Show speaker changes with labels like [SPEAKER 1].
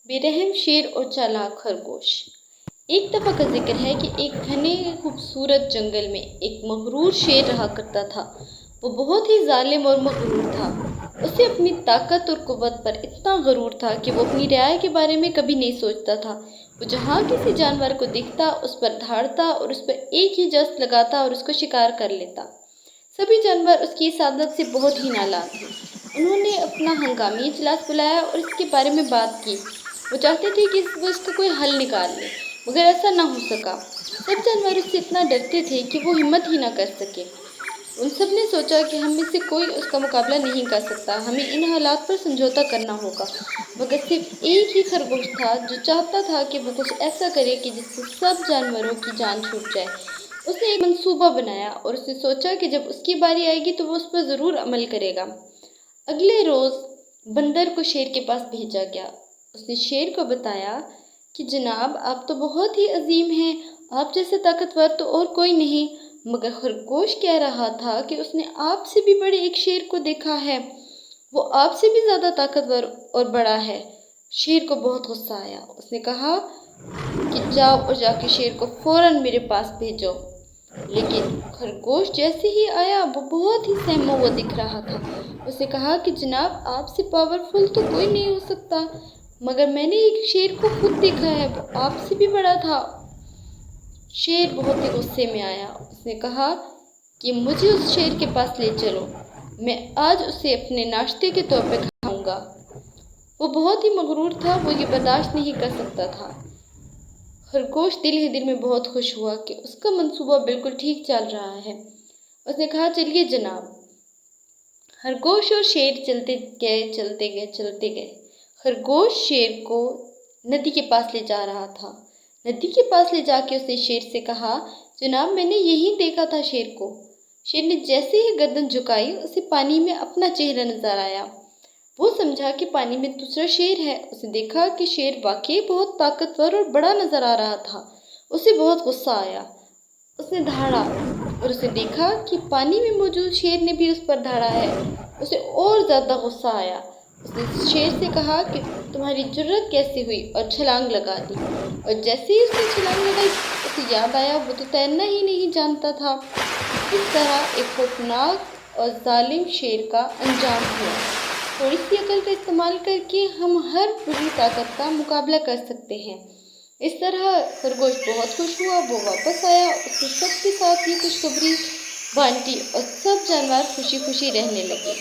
[SPEAKER 1] बेरहम शेर और चालाक खरगोश। एक दफ़ा का जिक्र है कि एक घने खूबसूरत जंगल में एक मगरूर शेर रहा करता था। वो बहुत ही जालिम और मगरूर था। उसे अपनी ताकत और कुव्वत पर इतना गरूर था कि वो अपनी रियाया के बारे में कभी नहीं सोचता था। वो जहाँ किसी जानवर को दिखता उस पर धाड़ता और उस पर एक ही जस्त लगाता और उसको शिकार कर लेता। सभी जानवर उसकी इस आदत से बहुत ही नाराज़ थे। उन्होंने अपना हंगामी इजलास बुलाया और इसके बारे में बात की। वो चाहते थे कि वो इसका कोई हल निकाल ले, मगर ऐसा ना हो सका। सब जानवर उससे इतना डरते थे कि वो हिम्मत ही ना कर सके। उन सब ने सोचा कि हम में से कोई उसका मुकाबला नहीं कर सकता, हमें इन हालात पर समझौता करना होगा। मगर सिर्फ एक ही खरगोश था जो चाहता था कि वो कुछ ऐसा करे कि जिससे सब जानवरों की जान छूट जाए। उसने एक मंसूबा बनाया और उसने सोचा कि जब उसकी बारी आएगी तो वो उस पर ज़रूर अमल करेगा। अगले रोज़ बंदर को शेर के पास भेजा गया। उसने शेर को बताया कि जनाब, आप तो बहुत ही अजीम हैं, आप जैसे ताकतवर तो और कोई नहीं। मगर खरगोश कह रहा था कि उसने आपसे भी बड़े एक शेर को देखा है, वो आपसे भी ज़्यादा ताकतवर और बड़ा है। शेर को बहुत गुस्सा आया। उसने कहा कि जाओ और जाके शेर को फौरन मेरे पास भेजो। लेकिन खरगोश जैसे ही आया वो बहुत ही सहमा हुआ दिख रहा था। उसने कहा कि जनाब, आपसे पावरफुल तो कोई नहीं हो सकता, मगर मैंने एक शेर को खुद देखा है, वो आपसे भी बड़ा था। शेर बहुत ही गुस्से में आया। उसने कहा कि मुझे उस शेर के पास ले चलो, मैं आज उसे अपने नाश्ते के तौर पे खाऊंगा। वो बहुत ही मगरूर था, वो ये बर्दाश्त नहीं कर सकता था। खरगोश दिल ही दिल में बहुत खुश हुआ कि उसका मंसूबा बिल्कुल ठीक चल रहा है। उसने कहा, चलिए जनाब। खरगोश और शेर चलते गए। खरगोश शेर को नदी के पास ले जा रहा था। नदी के पास ले जाके उसने शेर से कहा, जनाब, मैंने यहीं देखा था शेर को। शेर ने जैसे ही गर्दन झुकाई उसे पानी में अपना चेहरा नजर आया। वो समझा कि पानी में दूसरा शेर है। उसे देखा कि शेर वाकई बहुत ताकतवर और बड़ा नजर आ रहा था। उसे बहुत गुस्सा आया। उसने दहाड़ा और उसे देखा कि पानी में मौजूद शेर ने भी उस पर दहाड़ा है। उसे और ज़्यादा गुस्सा आया। उसने शेर से कहा कि तुम्हारी जुर्रत कैसे हुई, और छलांग लगा दी। और जैसे ही उसने छलांग लगाई उसे याद आया वो तो तैरना ही नहीं जानता था। इस तरह एक खौफनाक और जालिम शेर का अंजाम हुआ। थोड़ी सी अकल का इस्तेमाल करके हम हर बुरी ताकत का मुकाबला कर सकते हैं। इस तरह खरगोश बहुत खुश हुआ। वो वापस आया, उसने सबके साथ ये खुशखबरी बांटी और सब जानवर खुशी खुशी रहने लगे।